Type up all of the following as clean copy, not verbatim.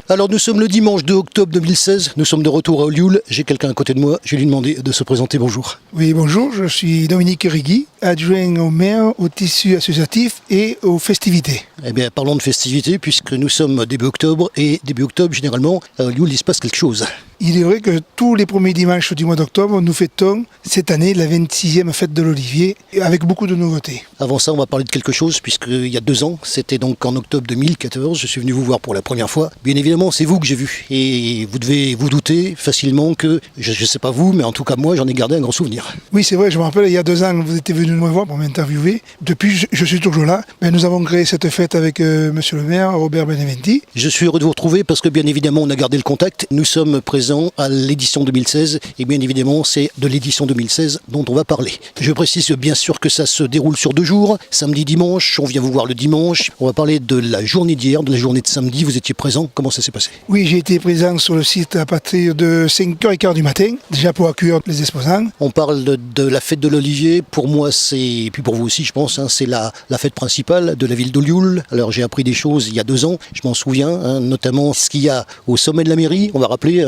Alors nous sommes le dimanche 2 octobre 2016, nous sommes de retour à Olioul. J'ai quelqu'un à côté de moi, je vais lui demander de se présenter. Bonjour. Oui, bonjour, je suis Dominique Rigui, adjoint au maire, au tissu associatif et aux festivités. Eh bien, parlons de festivités, puisque nous sommes début octobre, et début octobre, généralement, à Olioul, il se passe quelque chose. Il est vrai que tous les premiers dimanches du mois d'octobre, nous fêtons cette année la 26e fête de l'Olivier, avec beaucoup de nouveautés. Avant ça, on va parler de quelque chose, puisqu'il y a 2 ans, c'était donc en octobre 2014, je suis venu vous voir pour la première fois. Bien évidemment, c'est vous que j'ai vu, et vous devez vous douter facilement que, je ne sais pas vous, mais en tout cas moi, j'en ai gardé un grand souvenir. Oui, c'est vrai, je me rappelle, il y a 2 ans, vous étiez venu me voir pour m'interviewer. Depuis, je suis toujours là. Nous avons créé cette fête avec monsieur le maire, Robert Beneventi. Je suis heureux de vous retrouver parce que bien évidemment on a gardé le contact. Nous sommes présents à l'édition 2016 et bien évidemment c'est de l'édition 2016 dont on va parler. Je précise bien sûr que ça se déroule sur 2 jours, samedi, dimanche. On vient vous voir le dimanche. On va parler de la journée d'hier, de la journée de samedi. Vous étiez présent. Comment ça s'est passé? Oui, j'ai été présent sur le site à partir de 5h15 du matin, déjà pour accueillir les exposants. On parle de la fête de l'Olivier. Pour moi c'est, et puis pour vous aussi je pense, c'est la fête principale de la ville d'Olioul. Alors j'ai appris des choses il y a 2 ans, je m'en souviens, notamment ce qu'il y a au sommet de la mairie. On va rappeler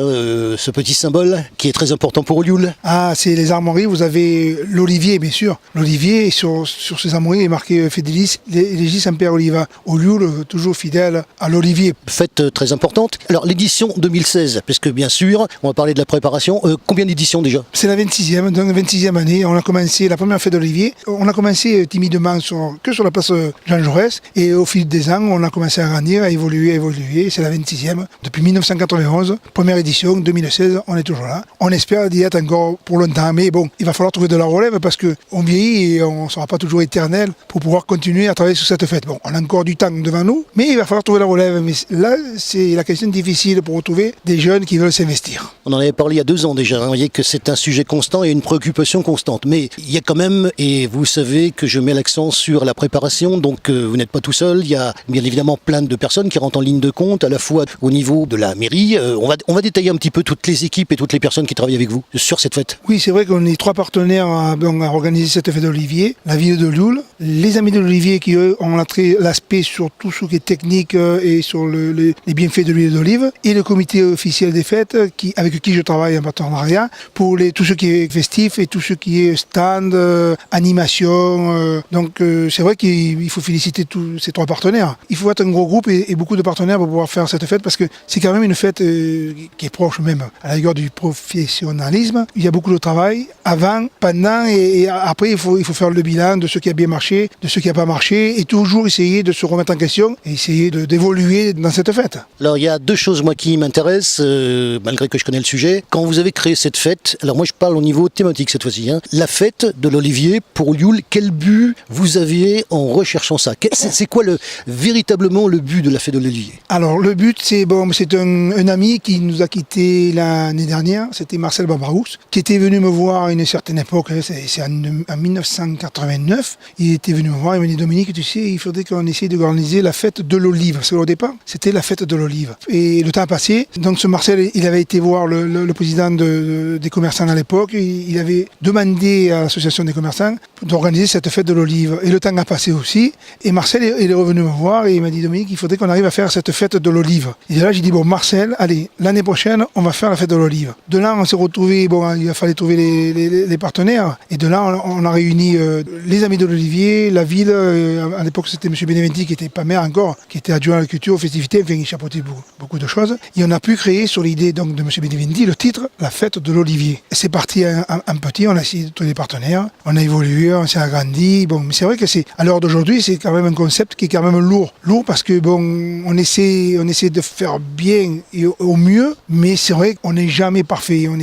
ce petit symbole qui est très important pour Olioul. Ah, c'est les armoiries, vous avez l'olivier bien sûr. L'olivier, sur ces armoiries est marqué Fidelis Legis Semper Oliva. Olioul, toujours fidèle à l'olivier. Fête très importante. Alors l'édition 2016, parce que bien sûr, on va parler de la préparation. Combien d'éditions déjà? C'est la 26e, donc la 26e année. On a commencé la première fête d'Olivier. On a commencé timidement que sur la place Jean Jaurès. Et au fil des ans, on a commencé à grandir, à évoluer. C'est la 26e. Depuis 1991, première édition, 2016, on est toujours là. On espère d'y être encore pour longtemps. Mais bon, il va falloir trouver de la relève parce qu'on vieillit et on ne sera pas toujours éternel pour pouvoir continuer à travailler sur cette fête. Bon, on a encore du temps devant nous, mais il va falloir trouver la relève. Mais là, c'est la question difficile pour retrouver des jeunes qui veulent s'investir. On en avait parlé il y a 2 ans déjà. Vous voyez que c'est un sujet constant et une préoccupation constante. Mais il y a quand même, et vous savez que je mets l'accent sur la préparation, donc vous n'êtes pas tout seul. Il y a bien évidemment plein de personnes qui rentrent en ligne de compte, à la fois au niveau de la mairie. On va détailler un petit peu toutes les équipes et toutes les personnes qui travaillent avec vous sur cette fête. Oui, c'est vrai qu'on est 3 partenaires à organiser cette fête d'Olivier. La ville de Olioul, les amis de l'Olivier qui eux ont l'aspect sur tout ce qui est technique et sur les bienfaits de l'huile d'olive, et le comité officiel des fêtes avec qui je travaille en partenariat pour tout ce qui est festif et tout ce qui est stand, animation. Donc c'est vrai qu'il faut féliciter tous ces 3 partenaires. Il faut être un gros groupe et beaucoup de partenaires pour pouvoir faire cette fête parce que c'est quand même une fête qui est proche même à la rigueur du professionnalisme. Il y a beaucoup de travail avant, pendant et après il faut faire le bilan de ce qui a bien marché, de ce qui n'a pas marché et toujours essayer de se remettre en question et essayer d'évoluer dans cette fête. Alors il y a 2 choses moi qui m'intéressent, malgré que je connais le sujet. Quand vous avez créé cette fête, alors moi je parle au niveau thématique cette fois-ci, la fête de l'Olivier pour Olioul, quel but vous aviez en recherchant ça? C'est quoi véritablement le but de la fête de l'Olivier? Alors le but c'est un ami qui nous a quittés l'année dernière, c'était Marcel Barbarousse, qui était venu me voir à une certaine époque, c'est en 1989, il était venu me voir, il m'a dit Dominique, tu sais, il faudrait qu'on essaye d'organiser la fête de l'olive, parce qu'au départ c'était la fête de l'olive. Et le temps a passé, donc ce Marcel, il avait été voir le président des commerçants à l'époque, il avait demandé à l'association des commerçants d'organiser cette fête de l'olive. Et le temps a passé aussi, et Marcel il est revenu me voir et il m'a dit Dominique, il faudrait qu'on arrive à faire cette fête de l'olive. Et là j'ai dit bon Marcel, allez, l'année prochaine on va faire la fête de l'olive. De là on s'est retrouvés, il a fallu trouver les partenaires, et de là on a réuni les amis de l'Olivier, la ville, à l'époque c'était M. Beneventi qui n'était pas maire encore, qui était adjoint à la culture, aux festivités, enfin il chapeautait beaucoup de choses. Et on a pu créer sur l'idée donc de M. Beneventi le titre La fête de l'Olivier. C'est parti un petit, on a essayé tous les partenaires, on a évolué, on s'est agrandi. Bon, mais c'est vrai que à l'heure d'aujourd'hui, c'est quand même un concept qui est quand même lourd. Lourd parce que on essaie de faire bien et au mieux, mais c'est vrai qu'on n'est jamais parfait. On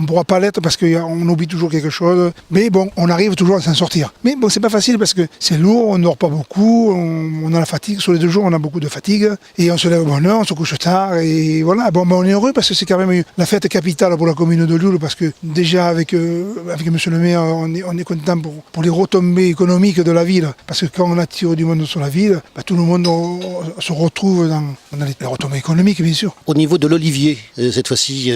ne pourra pas l'être parce qu'on oublie toujours quelque chose. Mais bon, on arrive toujours à s'en sortir. Mais bon, c'est pas facile parce que c'est lourd, on ne dort pas beaucoup, on a la fatigue. Sur les 2 jours, on a beaucoup de fatigue et on se lève à bonne heure, on se couche tard et voilà. Bon, on est heureux parce que c'est quand même la fête capitale pour la commune de Olioul parce que déjà avec monsieur le maire, on est content pour les retombées économiques de la ville parce que quand on attire du monde sur la ville, facile, tout le monde se retrouve dans les retombées économiques, bien sûr. Au niveau de l'olivier, cette fois-ci,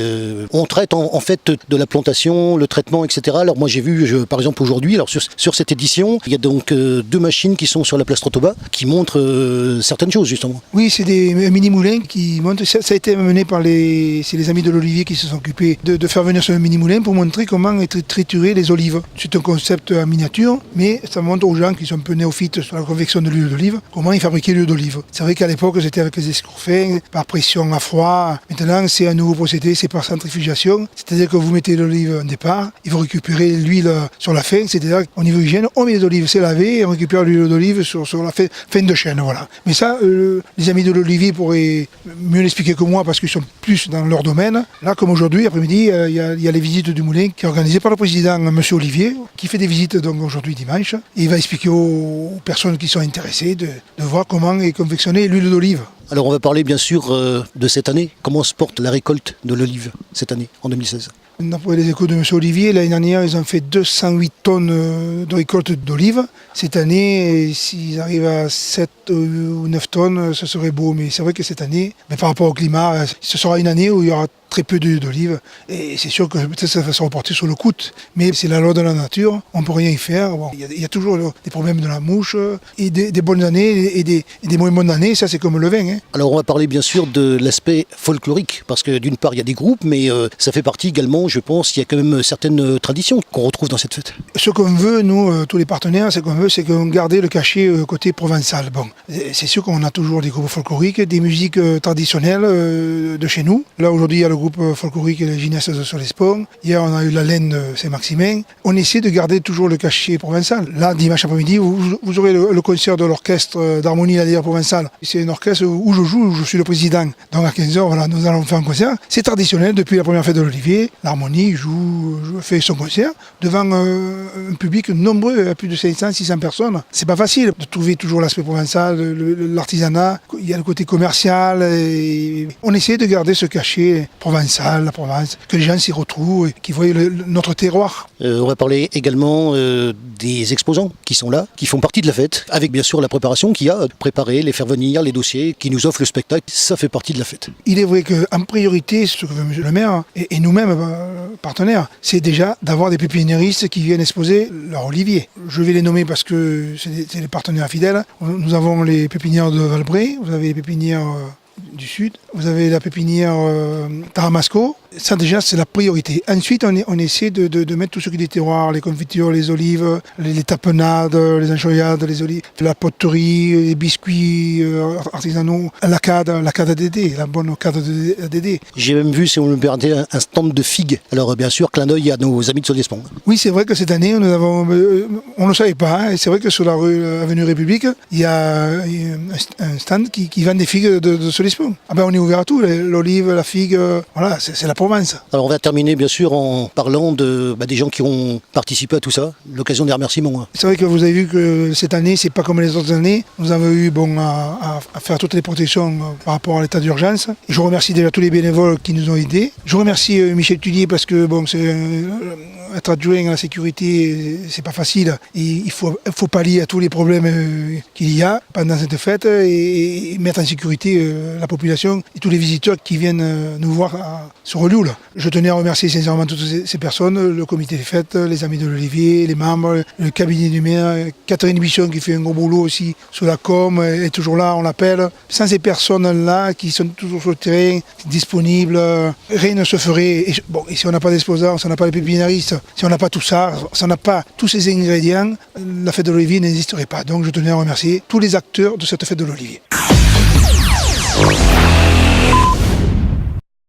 on traite en fait de la plantation, le traitement, etc. Alors moi j'ai vu, par exemple aujourd'hui, alors sur cette édition, il y a donc 2 machines qui sont sur la place Trottoba qui montrent certaines choses justement. Oui, c'est des mini-moulins qui montent. Ça a été mené par les amis de l'olivier qui se sont occupés de faire venir ce mini-moulin pour montrer comment triturer les olives. C'est un concept en miniature, mais ça montre aux gens qui sont un peu néophytes sur la confection de l'huile d'olive, comment ils fabriquaient l'huile d'olive. C'est vrai qu'à l'époque, c'était avec les escourfins, par pression à froid. Maintenant, c'est un nouveau procédé, c'est par centrifugation. C'est-à-dire que vous mettez l'olive au départ, et vous récupérez l'huile sur la fin. C'est-à-dire qu'au niveau hygiène, on met les olives, c'est lavé, et on récupère l'huile d'olive sur la fin de chaîne. Voilà. Mais ça, les amis de l'olivier pourraient mieux l'expliquer que moi parce qu'ils sont plus dans leur domaine. Là, comme aujourd'hui, après-midi, il y a les visites du moulin qui est organisée par le président, M. Olivier, qui fait des visites donc aujourd'hui dimanche. Et il va expliquer aux personnes qui sont intéressées de voir comment est confectionnée l'huile d'olive. Alors on va parler bien sûr de cette année. Comment se porte la récolte de l'olive cette année, en 2016 ? D'après les échos de M. Olivier, l'année dernière, ils ont fait 208 tonnes de récolte d'olives. Cette année, s'ils arrivent à 7 ou 9 tonnes, ce serait beau. Mais c'est vrai que cette année, par rapport au climat, ce sera une année où il y aura très peu d'huile d'olive. Et c'est sûr que peut-être ça va se reporter sur le coût. Mais c'est la loi de la nature, on ne peut rien y faire. Bon, il y a toujours des problèmes de la mouche, et des bonnes années et des moins bonnes années. Ça, c'est comme le vin. Alors on va parler bien sûr de l'aspect folklorique, parce que d'une part il y a des groupes, mais ça fait partie également, je pense, il y a quand même certaines traditions qu'on retrouve dans cette fête. Ce qu'on veut, nous, tous les partenaires, c'est qu'on garde le cachet côté provençal. Bon, c'est sûr qu'on a toujours des groupes folkloriques, des musiques traditionnelles de chez nous. Là, aujourd'hui, il y a le groupe folklorique et les Ginès de Solespont. Hier, on a eu la laine de Saint-Maximin. On essaie de garder toujours le cachet provençal. Là, dimanche après-midi, vous aurez le concert de l'orchestre d'harmonie la provençale. C'est un orchestre où je joue, où je suis le président. Donc à 15h, voilà, nous allons faire un concert. C'est traditionnel depuis la première fête de l'Olivier. L'harmonie fait son concert devant un public nombreux, à plus de 500-600 personnes. C'est pas facile de trouver toujours l'aspect provençal, l'artisanat. Il y a le côté commercial. Et on essaie de garder ce cachet provençal, la Provence, que les gens s'y retrouvent et qui voient notre terroir. On va parler également des exposants qui sont là, qui font partie de la fête, avec bien sûr la préparation qu'il y a, préparer, les faire venir, les dossiers, qui nous offrent le spectacle, ça fait partie de la fête. Il est vrai qu'en priorité, ce que veut M. le maire et nous-mêmes, partenaires, c'est déjà d'avoir des pépiniéristes qui viennent exposer leur olivier. Je vais les nommer parce que c'est des partenaires fidèles. Nous avons les pépinières de Valbray, vous avez les pépinières du Sud, vous avez la pépinière Taramasco. Ça déjà c'est la priorité. Ensuite on essaie de mettre tout ce qui est des terroirs, les confitures, les olives, les tapenades, les enchoyades, les olives, la poterie, les biscuits artisanaux, la cade à Dédé, la bonne cade à Dédé. J'ai même vu, si on me permet, un stand de figues. Alors bien sûr, clin d'œil à nos amis de Solespont. Oui, c'est vrai que cette année, on ne le savait pas, et c'est vrai que sur la rue Avenue République, il y a un stand qui vend des figues de Solespont. On est ouvert à tout, l'olive, la figue, voilà, c'est la Provence. Alors on va terminer bien sûr en parlant des gens qui ont participé à tout ça, l'occasion des remerciements. C'est vrai que vous avez vu que cette année, c'est pas comme les autres années. Nous avons eu à faire toutes les protections par rapport à l'état d'urgence. Je remercie déjà tous les bénévoles qui nous ont aidés. Je remercie Michel Tullier parce que être adjoint à la sécurité, c'est pas facile. Et il faut pallier à tous les problèmes qu'il y a pendant cette fête et mettre en sécurité la population et tous les visiteurs qui viennent nous voir sur Olioul. Je tenais à remercier sincèrement toutes ces personnes, le comité des fêtes, les amis de l'Olivier, les membres, le cabinet du maire, Catherine Bichon qui fait un gros boulot aussi sur la com, est toujours là, on l'appelle. Sans ces personnes-là qui sont toujours sur le terrain, disponibles, rien ne se ferait. Et si on n'a pas d'exposants, si on n'a pas les pépiniéristes, si on n'a pas tout ça, si on n'a pas tous ces ingrédients, la fête de l'Olivier n'existerait pas. Donc je tenais à remercier tous les acteurs de cette fête de l'Olivier.